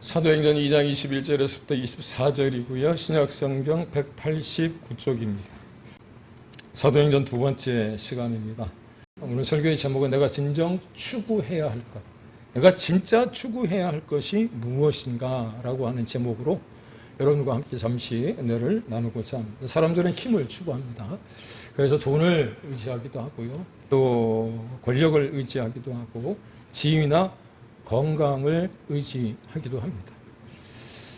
사도행전 2장 21절에서부터 24절이고요. 신약성경 189쪽입니다. 사도행전 두 번째 시간입니다. 오늘 설교의 제목은 내가 진정 추구해야 할 것, 내가 진짜 추구해야 할 것이 무엇인가 라고 하는 제목으로 여러분과 함께 잠시 은혜를 나누고자 합니다. 사람들은 힘을 추구합니다. 그래서 돈을 의지하기도 하고요, 또 권력을 의지하기도 하고 지위나 건강을 의지하기도 합니다.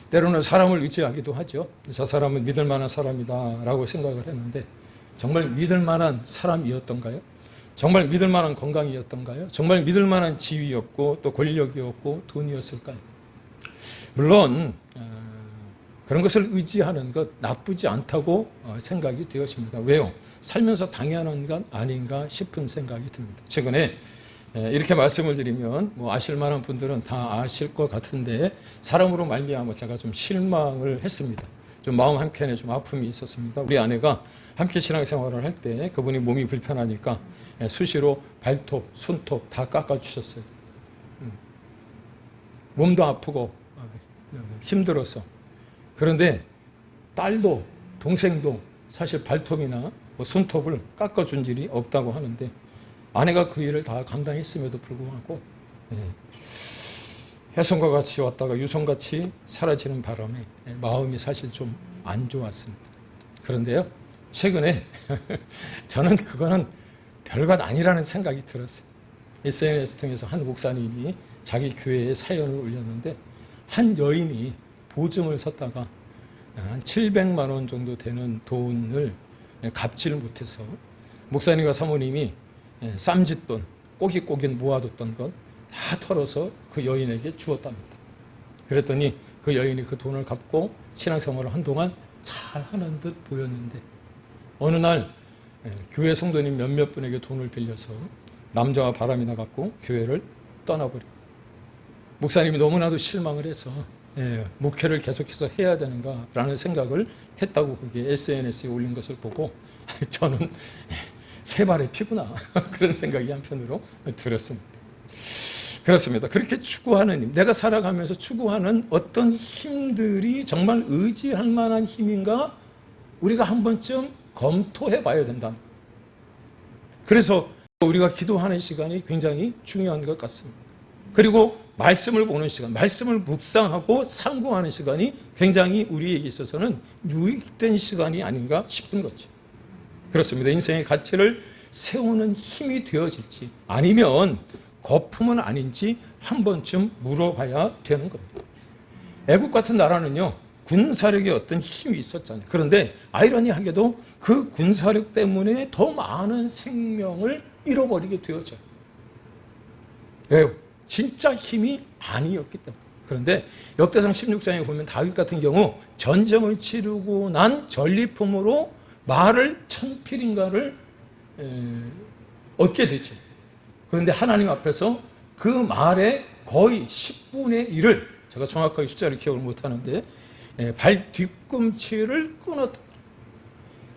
때로는 사람을 의지하기도 하죠. 저 사람은 믿을 만한 사람이다 라고 생각을 했는데 정말 믿을 만한 사람이었던가요? 정말 믿을 만한 건강이었던가요? 정말 믿을 만한 지위였고 또 권력이었고 돈이었을까요? 물론 그런 것을 의지하는 것 나쁘지 않다고 생각이 되었습니다. 왜요? 살면서 당연한 것 아닌가 싶은 생각이 듭니다. 최근에 이렇게 말씀을 드리면 아실 만한 분들은 다 아실 것 같은데 사람으로 말미암아 제가 좀 실망을 했습니다. 좀 마음 한켠에 좀 아픔이 있었습니다. 우리 아내가 함께 신앙생활을 할 때 그분이 몸이 불편하니까 수시로 발톱, 손톱 다 깎아주셨어요. 몸도 아프고 힘들어서. 그런데 딸도 동생도 사실 발톱이나 손톱을 깎아준 일이 없다고 하는데 아내가 그 일을 다 감당했음에도 불구하고 혜성과 같이 왔다가 유성같이 사라지는 바람에 마음이 사실 좀 안 좋았습니다. 그런데요, 최근에 저는 그거는 별것 아니라는 생각이 들었어요. SNS 통해서 한 목사님이 자기 교회에 사연을 올렸는데 한 여인이 보증을 섰다가 한 700만 원 정도 되는 돈을 갚지를 못해서 목사님과 사모님이 쌈짓돈, 꼬깃꼬깃 모아뒀던 것 다 털어서 그 여인에게 주었답니다. 그랬더니 그 여인이 그 돈을 갚고 신앙생활을 한동안 잘 하는 듯 보였는데 어느 날 교회 성도님 몇몇 분에게 돈을 빌려서 남자와 바람이 나갔고 교회를 떠나버리고 목사님이 너무나도 실망을 해서 목회를 계속해서 해야 되는가라는 생각을 했다고 그게 SNS에 올린 것을 보고 저는 세 발의 피구나 그런 생각이 한편으로 들었습니다. 그렇습니다. 그렇게 추구하는 힘, 내가 살아가면서 추구하는 어떤 힘들이 정말 의지할 만한 힘인가 우리가 한 번쯤 검토해 봐야 된다. 그래서 우리가 기도하는 시간이 굉장히 중요한 것 같습니다. 그리고 말씀을 보는 시간, 말씀을 묵상하고 상고하는 시간이 굉장히 우리에게 있어서는 유익된 시간이 아닌가 싶은 거죠. 그렇습니다. 인생의 가치를 세우는 힘이 되어질지 아니면 거품은 아닌지 한 번쯤 물어봐야 되는 겁니다. 애국 같은 나라는요, 군사력에 어떤 힘이 있었잖아요. 그런데 아이러니하게도 그 군사력 때문에 더 많은 생명을 잃어버리게 되었죠. 왜요? 진짜 힘이 아니었기 때문에. 그런데 역대상 16장에 보면 다윗 같은 경우 전쟁을 치르고 난 전리품으로 말을 1000필인가를 얻게 되죠. 그런데 하나님 앞에서 그 말의 거의 10분의 1을 제가 정확하게 숫자를 기억을 못하는데 발 뒤꿈치를 끊었다.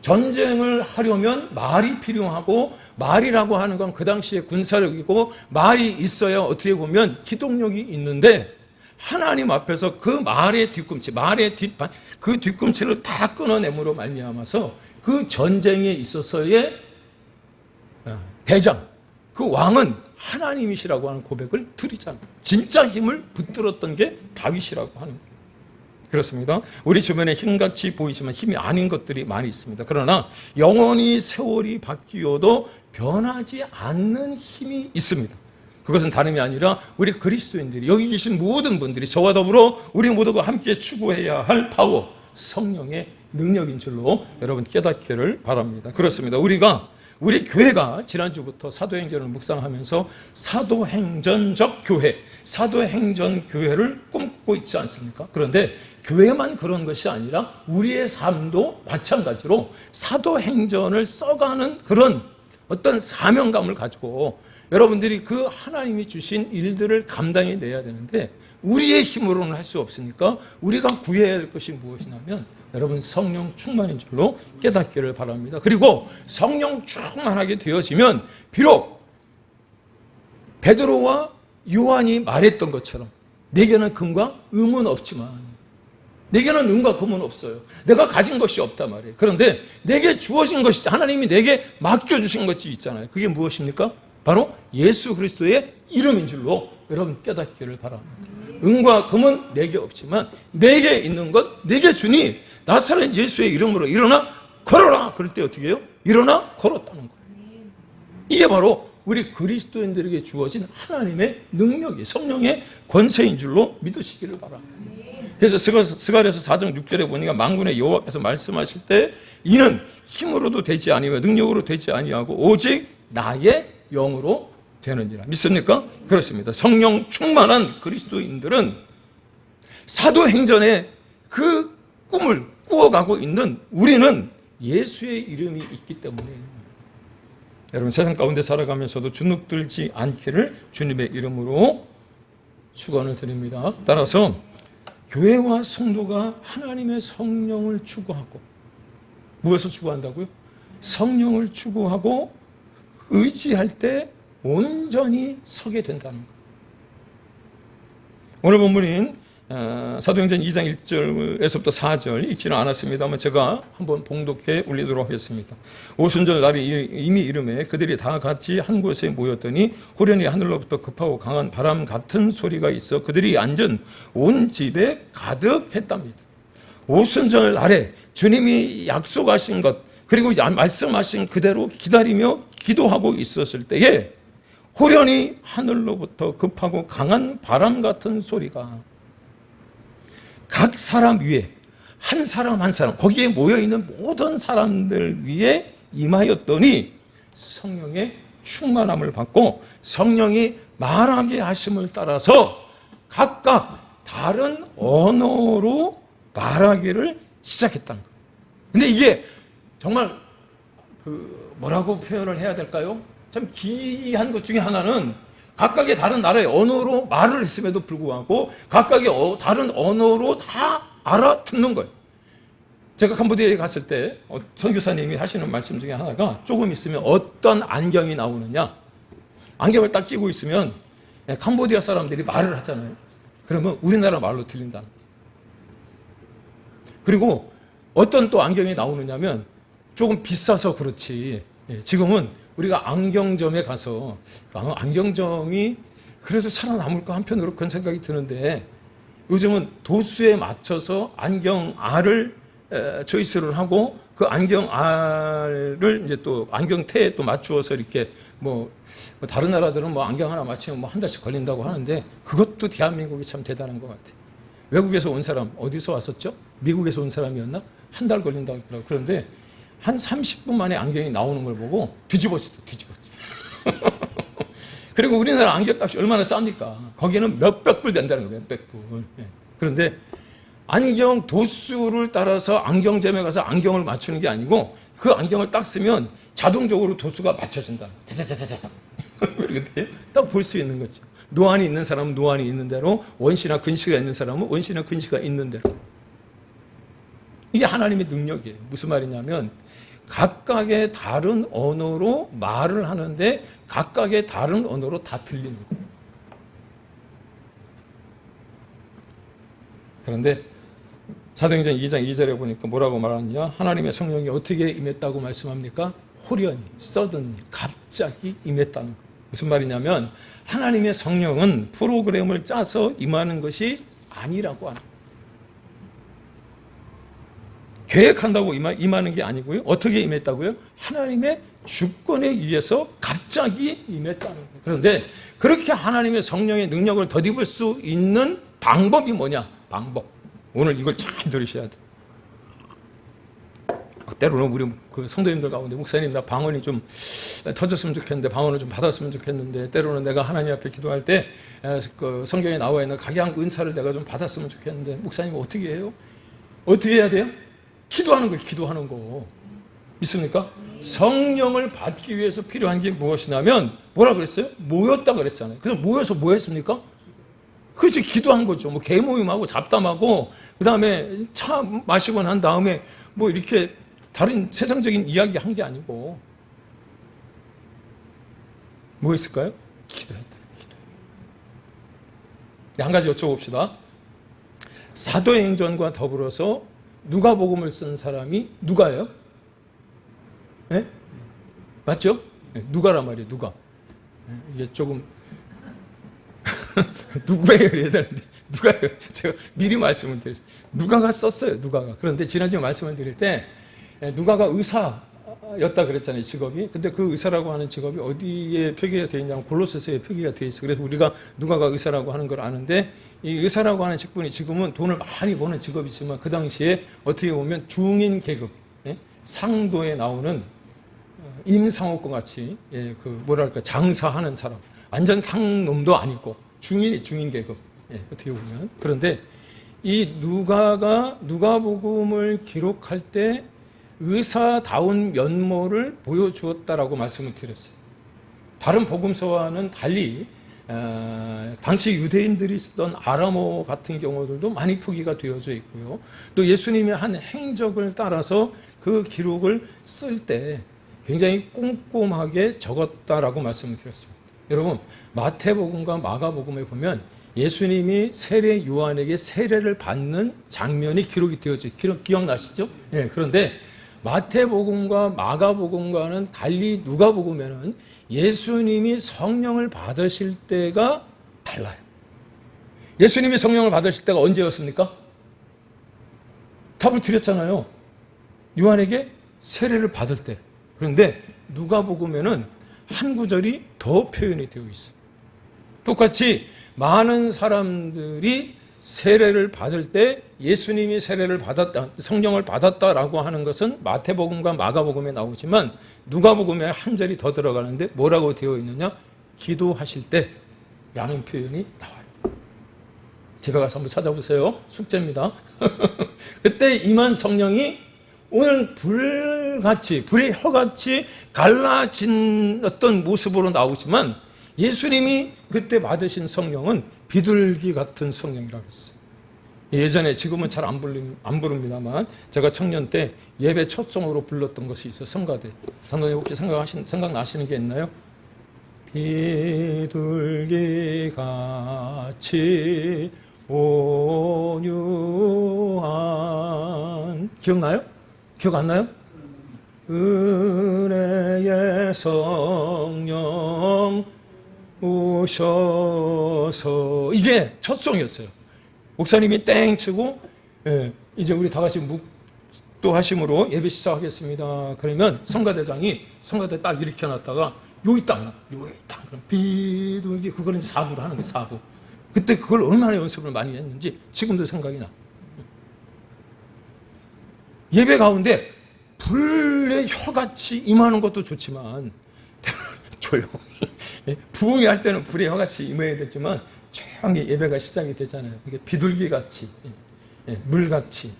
전쟁을 하려면 말이 필요하고 말이라고 하는 건 그 당시에 군사력이고 말이 있어야 어떻게 보면 기동력이 있는데 하나님 앞에서 그 말의 뒤꿈치, 말의 뒷판, 그 뒤꿈치를 다 끊어냄으로 말미암아서 그 전쟁에 있어서의 대장, 그 왕은 하나님이시라고 하는 고백을 드리잖아요. 진짜 힘을 붙들었던 게 다윗이라고 하는 거예요. 그렇습니다. 우리 주변에 힘같이 보이지만 힘이 아닌 것들이 많이 있습니다. 그러나 영원히 세월이 바뀌어도 변하지 않는 힘이 있습니다. 그것은 다름이 아니라 우리 그리스도인들이, 여기 계신 모든 분들이 저와 더불어 우리 모두가 함께 추구해야 할 파워, 성령의 능력인 줄로 여러분 깨닫기를 바랍니다. 그렇습니다. 우리 교회가 지난주부터 사도행전을 묵상하면서 사도행전적 교회, 사도행전 교회를 꿈꾸고 있지 않습니까? 그런데 교회만 그런 것이 아니라 우리의 삶도 마찬가지로 사도행전을 써가는 그런 어떤 사명감을 가지고 여러분들이 그 하나님이 주신 일들을 감당해내야 되는데 우리의 힘으로는 할 수 없으니까 우리가 구해야 할 것이 무엇이냐면 여러분 성령 충만인 줄로 깨닫기를 바랍니다. 그리고 성령 충만하게 되어지면 비록 베드로와 요한이 말했던 것처럼 내게는 금과 음은 없지만, 내게는 음과 금은 없어요. 내가 가진 것이 없단 말이에요. 그런데 내게 주어진 것이, 하나님이 내게 맡겨주신 것이 있잖아요. 그게 무엇입니까? 바로 예수 그리스도의 이름인 줄로 여러분 깨닫기를 바랍니다. 음과 금은 내게 없지만 내게 있는 것 내게 주니 나사렛 예수의 이름으로 일어나 걸어라. 그럴 때 어떻게 해요? 일어나 걸었다는 거예요. 이게 바로 우리 그리스도인들에게 주어진 하나님의 능력이, 성령의 권세인 줄로 믿으시기를 바랍니다. 그래서 스가랴서 4장 6절에 보니까 만군의 여호와께서 말씀하실 때 이는 힘으로도 되지 아니하고 능력으로 되지 아니하고 오직 나의 영으로 되느니라. 믿습니까? 그렇습니다. 성령 충만한 그리스도인들은 사도행전에 그 꿈을 꾸어가고 있는 우리는 예수의 이름이 있기 때문에 여러분 세상 가운데 살아가면서도 주눅들지 않기를 주님의 이름으로 축원을 드립니다. 따라서 교회와 성도가 하나님의 성령을 추구하고, 무엇을 추구한다고요? 성령을 추구하고 의지할 때 온전히 서게 된다는 거예요. 오늘 본문인 사도행전 2장 1절에서부터 4절 읽지는 않았습니다만 제가 한번 봉독해 올리도록 하겠습니다. 오순절 날이 이미 이름에 그들이 다 같이 한 곳에 모였더니 호련히 하늘로부터 급하고 강한 바람 같은 소리가 있어 그들이 앉은 온 집에 가득했답니다. 오순절 날에 주님이 약속하신 것 그리고 말씀하신 그대로 기다리며 기도하고 있었을 때에 호련히 하늘로부터 급하고 강한 바람 같은 소리가 각 사람 위에 한 사람 한 사람 거기에 모여있는 모든 사람들 위에 임하였더니 성령의 충만함을 받고 성령이 말하게 하심을 따라서 각각 다른 언어로 말하기를 시작했다는 거예요. 근데 이게 정말 뭐라고 표현을 해야 될까요? 참 기이한 것 중에 하나는 각각의 다른 나라의 언어로 말을 했음에도 불구하고 각각의 다른 언어로 다 알아듣는 거예요. 제가 캄보디아에 갔을 때 선교사님이 하시는 말씀 중에 하나가 조금 있으면 어떤 안경이 나오느냐, 안경을 딱 끼고 있으면 캄보디아 사람들이 말을 하잖아요. 그러면 우리나라 말로 들린다는 거예요. 그리고 어떤 또 안경이 나오느냐면 조금 비싸서 그렇지 지금은 우리가 안경점에 가서 안경점이 그래도 살아남을까 한편으로 그런 생각이 드는데 요즘은 도수에 맞춰서 안경알을 초이스를 하고 그 안경알을 이제 또 안경테에 또 맞추어서 이렇게 뭐 다른 나라들은 뭐 안경 하나 맞추면 뭐 한 달씩 걸린다고 하는데 그것도 대한민국이 참 대단한 것 같아요. 외국에서 온 사람 어디서 왔었죠? 미국에서 온 사람이었나? 한 달 걸린다고 했더라고요. 그런데 한 30분 만에 안경이 나오는 걸 보고 뒤집어지죠. 그리고 우리나라 안경값이 얼마나 쌉니까? 거기는 몇백 불 된다는 거예요. 몇백 불. 그런데 안경 도수를 따라서 안경점에 가서 안경을 맞추는 게 아니고 그 안경을 딱 쓰면 자동적으로 도수가 맞춰진다. 그런데 딱 볼 수 있는 거죠. 노안이 있는 사람은 노안이 있는 대로, 원시나 근시가 있는 사람은 원시나 근시가 있는 대로. 이게 하나님의 능력이에요. 무슨 말이냐면 각각의 다른 언어로 말을 하는데 각각의 다른 언어로 다 들리는 거예요. 그런데 사도행전 2장 2절에 보니까 뭐라고 말하느냐? 하나님의 성령이 어떻게 임했다고 말씀합니까? 호련히, 서든히, 갑자기 임했다는 거예요. 무슨 말이냐면 하나님의 성령은 프로그램을 짜서 임하는 것이 아니라고 하는 거예요. 계획한다고 임하는 게 아니고요. 어떻게 임했다고요? 하나님의 주권에 의해서 갑자기 임했다는 거예요. 그런데 그렇게 하나님의 성령의 능력을 덧입을 수 있는 방법이 뭐냐? 방법. 오늘 이걸 잘 들으셔야 돼요. 때로는 우리 그 성도님들 가운데 목사님 나 방언이 좀 터졌으면 좋겠는데 방언을 좀 받았으면 좋겠는데 때로는 내가 하나님 앞에 기도할 때 그 성경에 나와 있는 각양 은사를 내가 좀 받았으면 좋겠는데 목사님 어떻게 해요? 어떻게 해야 돼요? 기도하는 거예요. 기도하는 거. 믿습니까? 성령을 받기 위해서 필요한 게 무엇이냐면 뭐라 그랬어요? 모였다 그랬잖아요. 그래서 모여서 뭐 했습니까? 그렇지, 기도한 거죠. 뭐 개모임하고 잡담하고 그다음에 차 마시고 난 다음에 뭐 이렇게 다른 세상적인 이야기 한 게 아니고 뭐 했을까요? 기도했다. 기도. 한 가지 여쭤봅시다. 사도행전과 더불어서 누가복음을 쓴 사람이 누가예요? 네? 맞죠? 네, 누가란 말이에요. 누가. 네, 이게 조금 누구예요? 이래야 되는데 누가예요? 제가 미리 말씀을 드렸어요. 누가가 썼어요. 누가가. 그런데 지난주에 말씀을 드릴 때 누가가 의사였다 그랬잖아요. 직업이. 근데 그 의사라고 하는 직업이 어디에 표기가 되어 있냐면 골로새서에 표기가 되어 있어요. 그래서 우리가 누가가 의사라고 하는 걸 아는데 이 의사라고 하는 직분이 지금은 돈을 많이 버는 직업이지만 그 당시에 어떻게 보면 중인 계급, 상도에 나오는 임상옥과 같이 그 뭐랄까 장사하는 사람, 완전 상놈도 아니고 중인 계급, 어떻게 보면. 그런데 이 누가가 누가복음을 기록할 때 의사다운 면모를 보여주었다라고 말씀을 드렸어요. 다른 복음서와는 달리 당시 유대인들이 쓰던 아람어 같은 경우들도 많이 표기가 되어져 있고요. 또 예수님의 한 행적을 따라서 그 기록을 쓸 때 굉장히 꼼꼼하게 적었다라고 말씀을 드렸습니다. 여러분, 마태복음과 마가복음에 보면 예수님이 세례 요한에게 세례를 받는 장면이 기록이 되어져 있어요. 기억나시죠? 네, 그런데 마태복음과 마가복음과는 달리 누가복음에는 예수님이 성령을 받으실 때가 달라요. 예수님이 성령을 받으실 때가 언제였습니까? 답을 드렸잖아요. 요한에게 세례를 받을 때. 그런데 누가복음에는 한 구절이 더 표현이 되어 있어요. 똑같이 많은 사람들이 세례를 받을 때 예수님이 세례를 받았다, 성령을 받았다라고 하는 것은 마태복음과 마가복음에 나오지만 누가복음에 한 절이 더 들어가는데 뭐라고 되어 있느냐? 기도하실 때라는 표현이 나와요. 제가 가서 한번 찾아보세요. 숙제입니다. 그때 임한 성령이 오늘 불같이, 불의 혀같이 갈라진 어떤 모습으로 나오지만 예수님이 그때 받으신 성령은 비둘기 같은 성령이라고 했어요. 예전에, 지금은 잘 안 부릅니다만 제가 청년 때 예배 첫 송으로 불렀던 것이 있어요. 성가대. 장로님 혹시 생각나시는 게 있나요? 비둘기 같이 온유한, 기억나요? 기억 안 나요? 은혜의 성령 오셔서, 이게 첫 송이었어요. 목사님이 땡 치고 이제 우리 다 같이 묵도하심으로 예배 시작하겠습니다. 그러면 성가대장이 성가대 딱 이렇게 놨다가 요이 땅 그럼 비둘기, 그거는 4부로 하는 거예요. 4부. 그때 그걸 얼마나 연습을 많이 했는지 지금도 생각이 나. 예배 가운데 불의 혀같이 임하는 것도 좋지만 조용히, 부흥이 할 때는 불의 혀같이 임해야 되지만 조용히 예배가 시작이 되잖아요. 이게 비둘기같이, 물같이.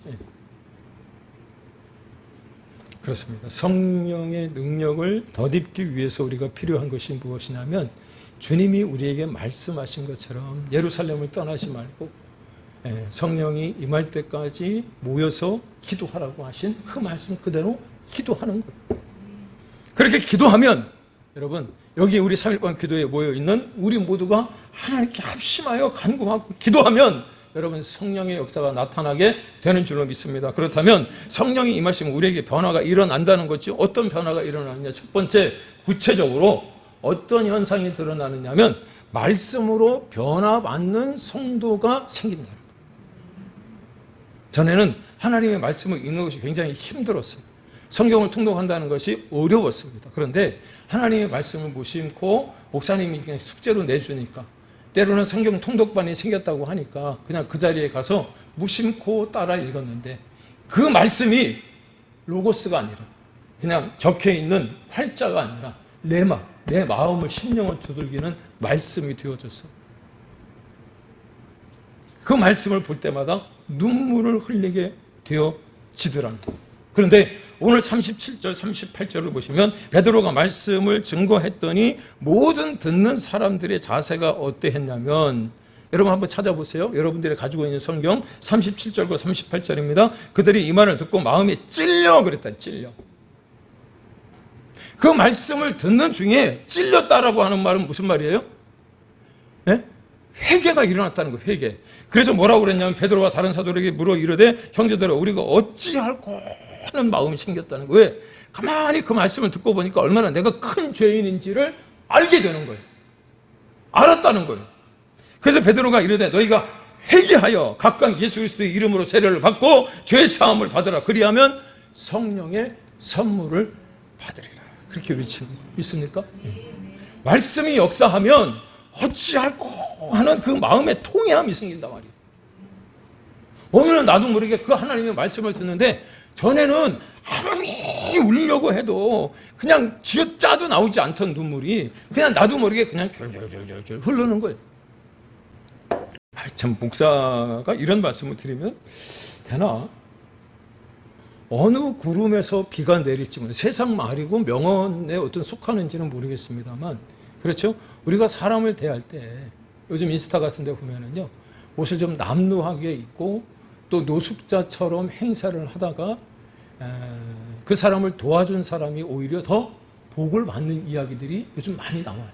그렇습니다. 성령의 능력을 덧입기 위해서 우리가 필요한 것이 무엇이냐면 주님이 우리에게 말씀하신 것처럼 예루살렘을 떠나지 말고 성령이 임할 때까지 모여서 기도하라고 하신 그 말씀 그대로 기도하는 거예요. 그렇게 기도하면 여러분, 여기 우리 3일반 기도에 모여있는 우리 모두가 하나님께 합심하여 간구하고 기도하면 여러분 성령의 역사가 나타나게 되는 줄로 믿습니다. 그렇다면 성령이 임하시면 우리에게 변화가 일어난다는 거지. 어떤 변화가 일어나느냐? 첫 번째, 구체적으로 어떤 현상이 드러나느냐 하면 말씀으로 변화받는 성도가 생긴다. 전에는 하나님의 말씀을 읽는 것이 굉장히 힘들었어요. 성경을 통독한다는 것이 어려웠습니다. 그런데 하나님의 말씀을 무심코 목사님이 그냥 숙제로 내주니까, 때로는 성경 통독반이 생겼다고 하니까 그냥 그 자리에 가서 무심코 따라 읽었는데 그 말씀이 로고스가 아니라 그냥 적혀있는 활자가 아니라 내 마음을, 심령을 두들기는 말씀이 되어졌어. 그 말씀을 볼 때마다 눈물을 흘리게 되어지더라고요. 그런데 오늘 37절, 38절을 보시면 베드로가 말씀을 증거했더니 모든 듣는 사람들의 자세가 어떠했냐면, 여러분 한번 찾아보세요. 여러분들이 가지고 있는 성경 37절과 38절입니다. 그들이 이 말을 듣고 마음이 찔려 그랬다. 찔려. 그 말씀을 듣는 중에 찔렸다라고 하는 말은 무슨 말이에요? 네? 회개가 일어났다는 거예요. 회개. 그래서 뭐라고 그랬냐면 베드로가 다른 사도들에게 물어 이르되 형제들아 우리가 어찌할꼬 하는 마음이 생겼다는 거예요. 왜? 가만히 그 말씀을 듣고 보니까 얼마나 내가 큰 죄인인지를 알게 되는 거예요. 알았다는 거예요. 그래서 베드로가 이르되 너희가 회개하여 각각 예수 그리스도의 이름으로 세례를 받고 죄 사함을 받으라. 그리하면 성령의 선물을 받으리라. 그렇게 외치는 거 있습니까? 말씀이 역사하면 어찌할꼬 하는 그 마음의 통회함이 생긴단 말이에요. 오늘은 나도 모르게 그 하나님의 말씀을 듣는데 전에는 아무리 울려고 해도 그냥 쥐어짜도 나오지 않던 눈물이 그냥 나도 모르게 그냥 줄줄줄줄 흐르는 거예요. 참 목사가 이런 말씀을 드리면 되나? 어느 구름에서 비가 내릴지 모르겠어요. 세상 말이고 명언에 어떤 속하는지는 모르겠습니다만 그렇죠? 우리가 사람을 대할 때 요즘 인스타 같은 데 보면은요 옷을 좀 남루하게 입고 또 노숙자처럼 행사를 하다가 그 사람을 도와준 사람이 오히려 더 복을 받는 이야기들이 요즘 많이 나와요.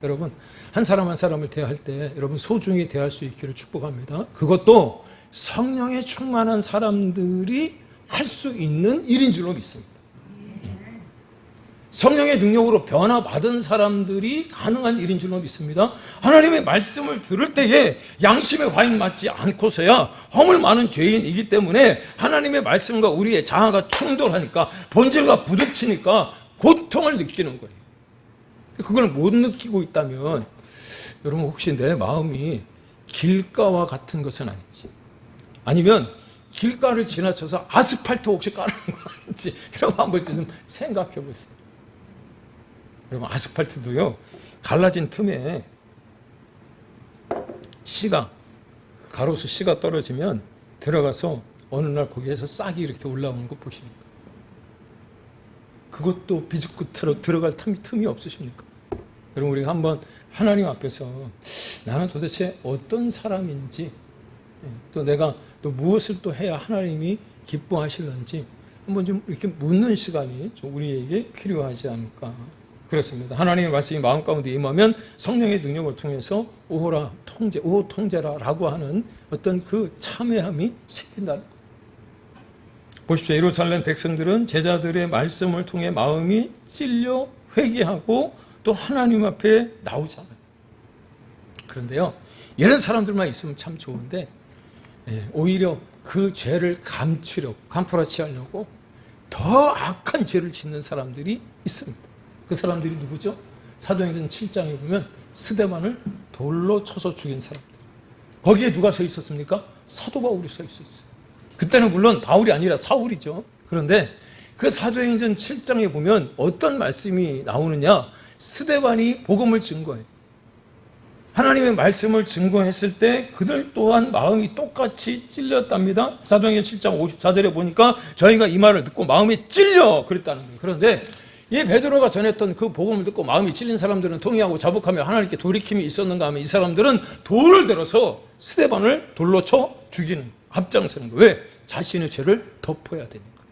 여러분 한 사람 한 사람을 대할 때 여러분 소중히 대할 수 있기를 축복합니다. 그것도 성령에 충만한 사람들이 할 수 있는 일인 줄로 믿습니다. 성령의 능력으로 변화받은 사람들이 가능한 일인 줄로 믿습니다. 하나님의 말씀을 들을 때에 양심에 과잉 맞지 않고서야 허물 많은 죄인이기 때문에 하나님의 말씀과 우리의 자아가 충돌하니까 본질과 부딪히니까 고통을 느끼는 거예요. 그걸 못 느끼고 있다면 여러분 혹시 내 마음이 길가와 같은 것은 아닌지 아니면 길가를 지나쳐서 아스팔트 혹시 깔아놓은 거 아닌지 그런 거 한번 좀 생각해 보세요. 여러분 아스팔트도요 갈라진 틈에 씨가 가로수 씨가 떨어지면 들어가서 어느 날 거기에서 싹이 이렇게 올라오는 거 보십니까? 그것도 비집고 들어갈 틈이 없으십니까? 여러분 우리가 한번 하나님 앞에서 나는 도대체 어떤 사람인지 또 내가 또 무엇을 또 해야 하나님이 기뻐하실런지 한번 좀 이렇게 묻는 시간이 좀 우리에게 필요하지 않을까. 그렇습니다. 하나님의 말씀이 마음 가운데 임하면 성령의 능력을 통해서 오호라 통제, 오호 통제라라고 하는 어떤 그 참회함이 생긴다는 거예요. 보십시오. 예루살렘 백성들은 제자들의 말씀을 통해 마음이 찔려 회개하고 또 하나님 앞에 나오잖아요. 그런데요, 이런 사람들만 있으면 참 좋은데 오히려 그 죄를 감풀어치 하려고 더 악한 죄를 짓는 사람들이 있습니다. 그 사람들이 누구죠? 사도행전 7장에 보면 스데반을 돌로 쳐서 죽인 사람들. 거기에 누가 서 있었습니까? 사도 바울이 서 있었어요. 그때는 물론 바울이 아니라 사울이죠. 그런데 그 사도행전 7장에 보면 어떤 말씀이 나오느냐? 스데반이 복음을 증거해요. 하나님의 말씀을 증거했을 때 그들 또한 마음이 똑같이 찔렸답니다. 사도행전 7장 54절에 보니까 저희가 이 말을 듣고 마음이 찔려 그랬다는 거예요. 그런데 이 베드로가 전했던 그 복음을 듣고 마음이 찔린 사람들은 통회하고 자복하며 하나님께 돌이킴이 있었는가 하면 이 사람들은 돌을 들어서 스데반을 돌로 쳐 죽이는 앞장서는 거예요. 왜? 자신의 죄를 덮어야 되니까.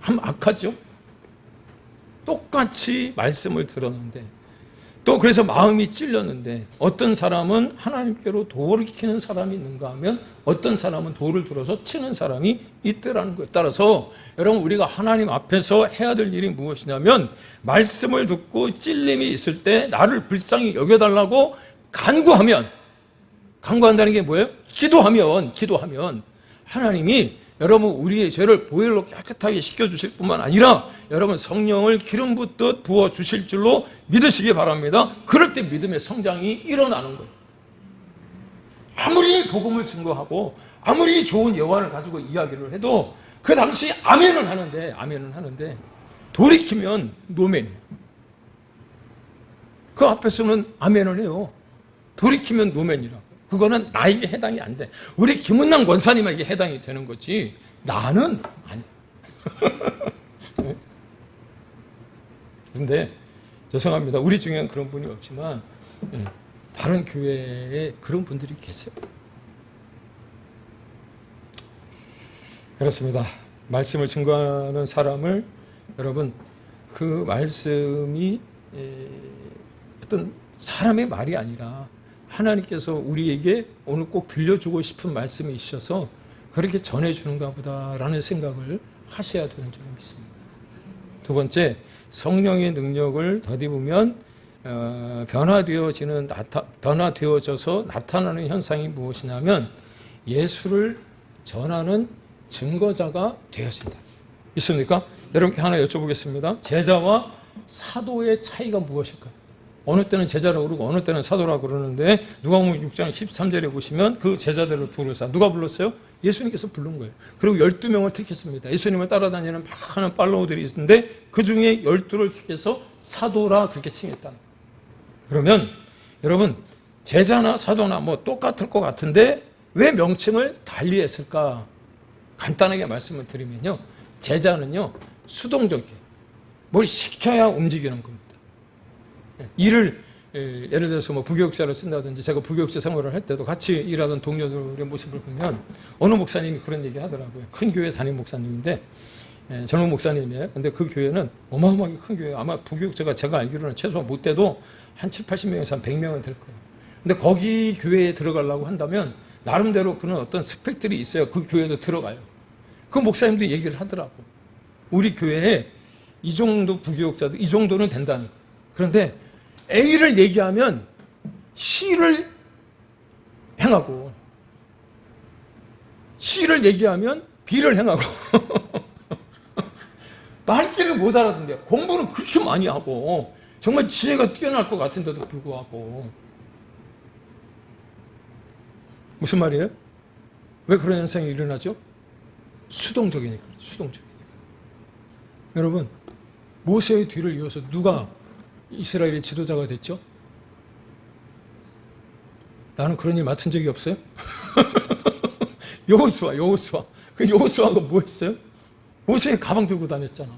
참 악하죠? 똑같이 말씀을 들었는데 또 그래서 마음이 찔렸는데 어떤 사람은 하나님께로 돌이키는 사람이 있는가 하면 어떤 사람은 돌을 들어서 치는 사람이 있더라는 거예요. 따라서 여러분 우리가 하나님 앞에서 해야 될 일이 무엇이냐면 말씀을 듣고 찔림이 있을 때 나를 불쌍히 여겨달라고 간구한다는 게 뭐예요? 기도하면 하나님이 여러분 우리의 죄를 보혈로 깨끗하게 씻겨주실 뿐만 아니라 여러분 성령을 기름 붓듯 부어주실 줄로 믿으시기 바랍니다. 그럴 때 믿음의 성장이 일어나는 거예요. 아무리 복음을 증거하고 아무리 좋은 예언을 가지고 이야기를 해도 그 당시 아멘은 하는데 돌이키면 노멘이에요. 그 앞에서는 아멘을 해요. 돌이키면 노멘이라고. 그거는 나에게 해당이 안 돼. 우리 김은남 권사님에게 해당이 되는 거지 나는 아니야. 그런데 죄송합니다. 우리 중에는 그런 분이 없지만 다른 교회에 그런 분들이 계세요. 그렇습니다. 말씀을 증거하는 사람을 여러분 그 말씀이 어떤 사람의 말이 아니라 하나님께서 우리에게 오늘 꼭 들려주고 싶은 말씀이 있어서 그렇게 전해주는가 보다라는 생각을 하셔야 되는 줄 믿습니다. 두 번째, 성령의 능력을 덧입으면 변화되어져서 나타나는 현상이 무엇이냐면 예수를 전하는 증거자가 되어진다. 있습니까? 여러분께 하나 여쭤보겠습니다. 제자와 사도의 차이가 무엇일까요? 어느 때는 제자라고 그러고 어느 때는 사도라고 그러는데 누가복음 6장 13절에 보시면 그 제자들을 부르사 누가 불렀어요? 예수님께서 부른 거예요. 그리고 12명을 택했습니다. 예수님을 따라다니는 많은 팔로워들이 있는데 그 중에 12를 택해서 사도라 그렇게 칭했다. 그러면 여러분 제자나 사도나 뭐 똑같을 것 같은데 왜 명칭을 달리 했을까? 간단하게 말씀을 드리면요. 제자는요. 수동적이에요. 뭘 시켜야 움직이는 겁니다. 일을 예를 들어서 뭐 부교육자를 쓴다든지 제가 부교육자 생활을 할 때도 같이 일하던 동료들의 모습을 보면 어느 목사님이 그런 얘기 하더라고요. 큰 교회 담임 목사님인데 젊은 목사님이에요. 근데 그 교회는 어마어마하게 큰 교회예요. 아마 부교육자가 제가 알기로는 최소한 못 돼도 한 7, 80명에서 한 100명은 될 거예요. 근데 거기 교회에 들어가려고 한다면 나름대로 그런 어떤 스펙들이 있어야 그 교회도 들어가요. 그 목사님도 얘기를 하더라고. 우리 교회에 이 정도 부교육자들 이 정도는 된다는 거예요. 그런데 A를 얘기하면 C를 행하고 C를 얘기하면 B를 행하고 말귀를 못 알아듣는데 공부는 그렇게 많이 하고 정말 지혜가 뛰어날 것 같은데도 불구하고 무슨 말이에요? 왜 그런 현상이 일어나죠? 수동적이니까. 여러분 모세의 뒤를 이어서 누가 이스라엘의 지도자가 됐죠? 나는 그런 일 맡은 적이 없어요? 여호수아. 그 여호수아가 뭐 했어요? 모세의 가방 들고 다녔잖아.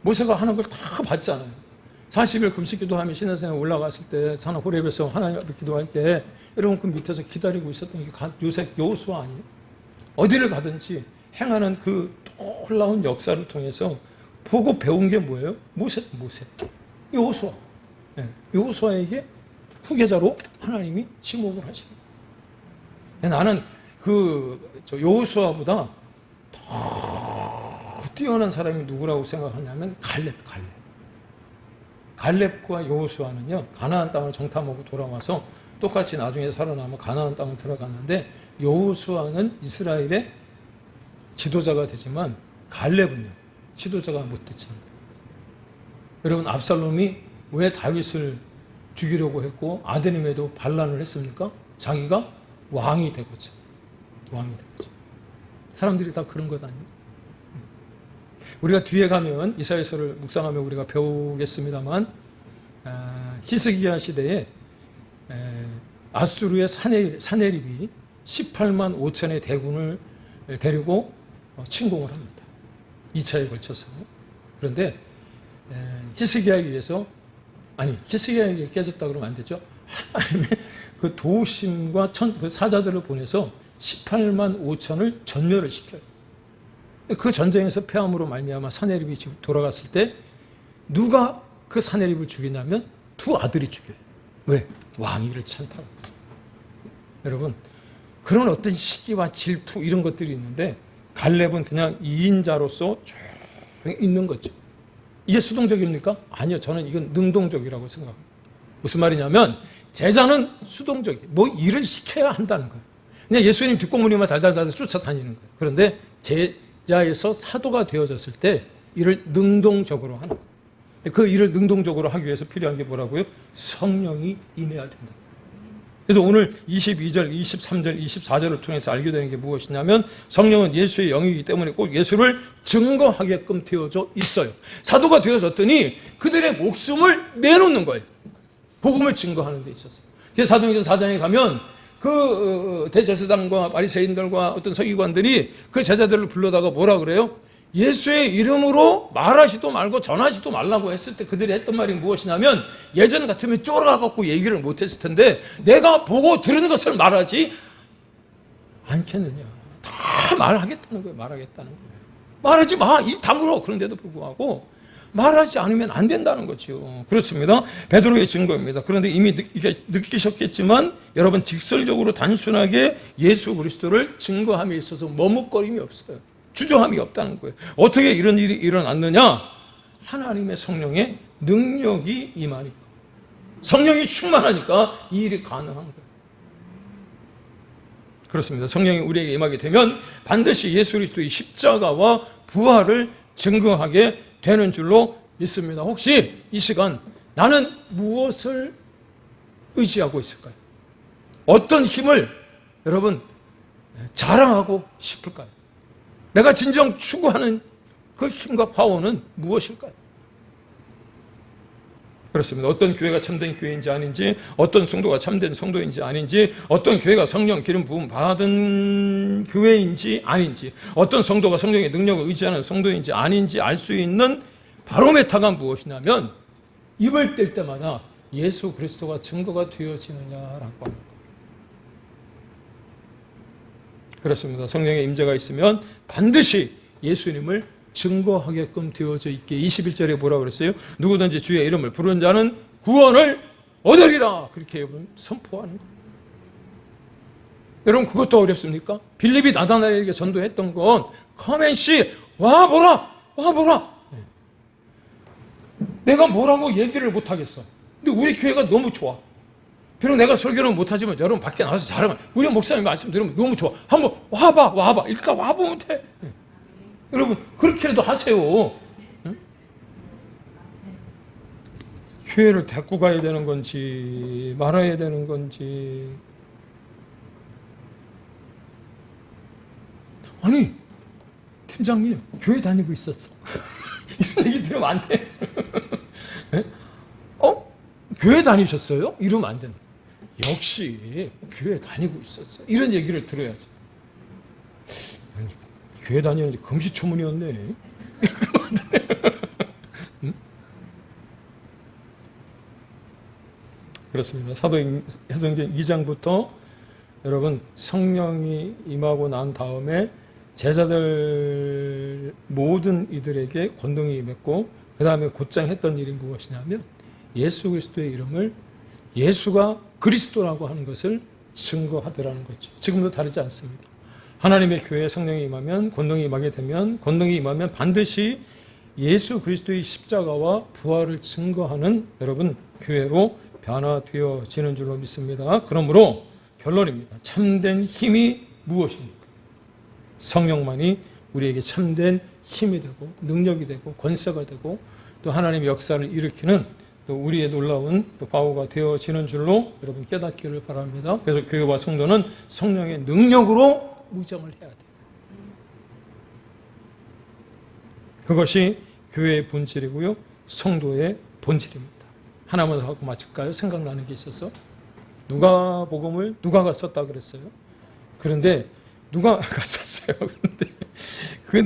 모세가 하는 걸 다 봤잖아요. 40일 금식 기도하며 시내산에 올라갔을 때 산 호렙에서 하나님 앞에 기도할 때 여러분 그 밑에서 기다리고 있었던 게 요셉 여호수아 아니에요? 어디를 가든지 행하는 그 놀라운 역사를 통해서 보고 배운 게 뭐예요? 모세. 여호수아. 여호수아에게 후계자로 하나님이 지목을 하시는 거예요. 나는 여호수아보다 더 뛰어난 사람이 누구라고 생각하냐면 갈렙과 여호수아는요 가나안 땅을 정탐하고 돌아와서 똑같이 나중에 살아남아 가나안 땅을 들어갔는데 여호수아는 이스라엘의 지도자가 되지만 갈렙은요 지도자가 못 됐잖아요. 여러분 압살롬이 왜 다윗을 죽이려고 했고 아드님에도 반란을 했습니까? 자기가 왕이 되고자. 사람들이 다 그런 것 아니에요? 우리가 뒤에 가면 이사야서를 묵상하며 우리가 배우겠습니다만 히스기야 시대에 아수르의 사네립이 18만 5천의 대군을 데리고 침공을 합니다. 2차에 걸쳐서. 그런데 히스기야에게 깨졌다 그러면 안 되죠. 하나님의 그 도우심과 그 사자들을 보내서 18만 5천을 전멸을 시켜요. 그 전쟁에서 패함으로 말미암아 사네립이 돌아갔을 때 누가 그 사네립을 죽이냐면 두 아들이 죽여요. 왜? 왕위를 찬탈한 거죠. 여러분 그런 어떤 시기와 질투 이런 것들이 있는데 갈렙은 그냥 2인자로서 조용히 있는 거죠. 이게 수동적입니까? 아니요. 저는 이건 능동적이라고 생각합니다. 무슨 말이냐면 제자는 수동적이에요. 뭐 일을 시켜야 한다는 거예요. 그냥 예수님 뒷공무니만 달달달 쫓아다니는 거예요. 그런데 제자에서 사도가 되어졌을 때 일을 능동적으로 하는 거예요. 그 일을 능동적으로 하기 위해서 필요한 게 뭐라고요? 성령이 임해야 된다. 그래서 오늘 22절, 23절, 24절을 통해서 알게 되는 게 무엇이냐면 성령은 예수의 영이기 때문에 꼭 예수를 증거하게끔 되어져 있어요. 사도가 되어졌더니 그들의 목숨을 내놓는 거예요. 복음을 증거하는 데 있어서. 그래서 사도행전 4장에 가면 그 대제사장과 바리새인들과 어떤 서기관들이 그 제자들을 불러다가 뭐라 그래요? 예수의 이름으로 말하지도 말고 전하지도 말라고 했을 때 그들이 했던 말이 무엇이냐면 예전 같으면 쫄아갖고 얘기를 못했을 텐데 내가 보고 들은 것을 말하지 않겠느냐. 다 말하겠다는 거예요. 말하지 마. 입 다물어. 그런데도 불구하고 말하지 않으면 안 된다는 거죠. 그렇습니다. 베드로의 증거입니다. 그런데 이미 느끼셨겠지만 여러분, 직설적으로 단순하게 예수 그리스도를 증거함에 있어서 머뭇거림이 없어요. 주저함이 없다는 거예요. 어떻게 이런 일이 일어났느냐? 하나님의 성령의 능력이 임하니까, 성령이 충만하니까 이 일이 가능한 거예요. 그렇습니다. 성령이 우리에게 임하게 되면 반드시 예수 그리스도의 십자가와 부활을 증거하게 되는 줄로 믿습니다. 혹시 이 시간 나는 무엇을 의지하고 있을까요? 어떤 힘을 여러분 자랑하고 싶을까요? 내가 진정 추구하는 그 힘과 파워는 무엇일까요? 그렇습니다. 어떤 교회가 참된 교회인지 아닌지, 어떤 성도가 참된 성도인지 아닌지, 어떤 교회가 성령 기름 부음 받은 교회인지 아닌지, 어떤 성도가 성령의 능력을 의지하는 성도인지 아닌지 알 수 있는 바로메타가 무엇이냐면, 입을 뗄 때마다 예수 그리스도가 증거가 되어지느냐라고 합니다. 그렇습니다. 성령의 임재가 있으면 반드시 예수님을 증거하게끔 되어져 있게. 21절에 뭐라 그랬어요? 누구든지 주의 이름을 부르는 자는 구원을 얻으리라. 그렇게 선포하는 거예요. 여러분, 그것도 어렵습니까? 빌립이 나다나엘에게 전도했던 건 커맨씨 와보라, 와보라. 내가 뭐라고 얘기를 못하겠어. 근데 우리 교회가 너무 좋아. 비록 내가 설교는 못하지만 여러분 밖에 나가서 자랑을, 우리 목사님 말씀 들으면 너무 좋아. 한번 와봐. 일단 와보면 돼. 여러분, 그렇게라도 하세요. 응? 교회를 데리고 가야 되는 건지 말아야 되는 건지. 아니, 팀장님 교회 다니고 있었어. 이런 얘기 들으면 안 돼. 교회 다니셨어요? 이러면 안 된다. 역시 교회 다니고 있었어. 이런 얘기를 들어야지. 교회 다니는지 금시초문이었네. 그렇습니다. 사도행전 2장부터 여러분, 성령이 임하고 난 다음에 제자들 모든 이들에게 권능이 임했고, 그 다음에 곧장 했던 일이 무엇이냐면 예수 그리스도의 이름을, 예수가 그리스도라고 하는 것을 증거하더라는 거죠. 지금도 다르지 않습니다. 하나님의 교회에 성령이 임하면, 권능이 임하게 되면, 권능이 임하면 반드시 예수 그리스도의 십자가와 부활을 증거하는 여러분 교회로 변화되어지는 줄로 믿습니다. 그러므로 결론입니다. 참된 힘이 무엇입니까? 성령만이 우리에게 참된 힘이 되고 능력이 되고 권세가 되고 또 하나님의 역사를 일으키는 또 우리의 놀라운 또 바오가 되어지는 줄로 여러분 깨닫기를 바랍니다. 그래서 교회와 성도는 성령의 능력으로 무장을 해야 돼요. 그것이 교회의 본질이고요, 성도의 본질입니다. 하나만 더 하고 마칠까요? 생각나는 게 있어서. 누가복음을 누가가 썼다 그랬어요. 그런데 누가가 썼어요. 그런데 그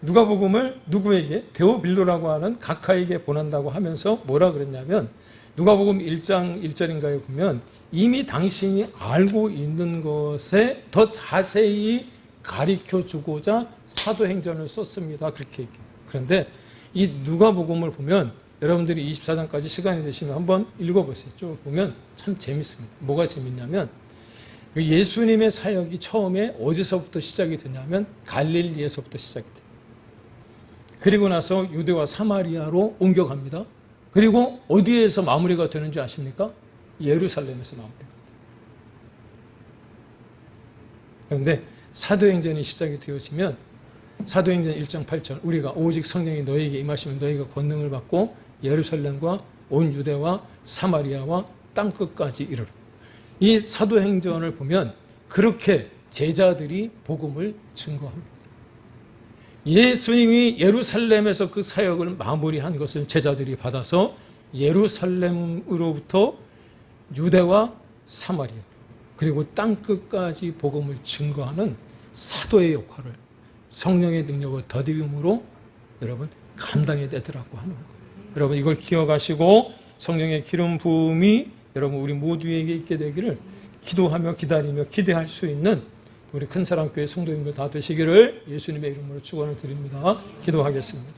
누가복음을 누구에게? 데오빌로라고 하는 각하에게 보낸다고 하면서 뭐라 그랬냐면, 누가복음 1장 1절인가에 보면 이미 당신이 알고 있는 것에 더 자세히 가르쳐 주고자 사도행전을 썼습니다. 그렇게 얘기해요. 그런데 이 누가복음을 보면 여러분들이 24장까지 시간이 되시면 한번 읽어보세요. 쭉 보면 참 재밌습니다. 뭐가 재밌냐면 예수님의 사역이 처음에 어디서부터 시작이 되냐면 갈릴리에서부터 시작이 돼요. 그리고 나서 유대와 사마리아로 옮겨갑니다. 그리고 어디에서 마무리가 되는지 아십니까? 예루살렘에서 마무리가 돼요. 그런데 사도행전이 시작이 되어지면 사도행전 1장 8절, 우리가 오직 성령이 너희에게 임하시면 너희가 권능을 받고 예루살렘과 온 유대와 사마리아와 땅끝까지 이르러. 이 사도행전을 보면 그렇게 제자들이 복음을 증거합니다. 예수님이 예루살렘에서 그 사역을 마무리한 것을 제자들이 받아서 예루살렘으로부터 유대와 사마리아 그리고 땅끝까지 복음을 증거하는 사도의 역할을 성령의 능력을 더디움으로 여러분 감당해야 되더라고 하는 거예요. 여러분 이걸 기억하시고 성령의 기름 부음이 여러분 우리 모두에게 있게 되기를 기도하며 기다리며 기대할 수 있는 우리 큰사랑교회 성도님들 다 되시기를 예수님의 이름으로 축원을 드립니다. 기도하겠습니다.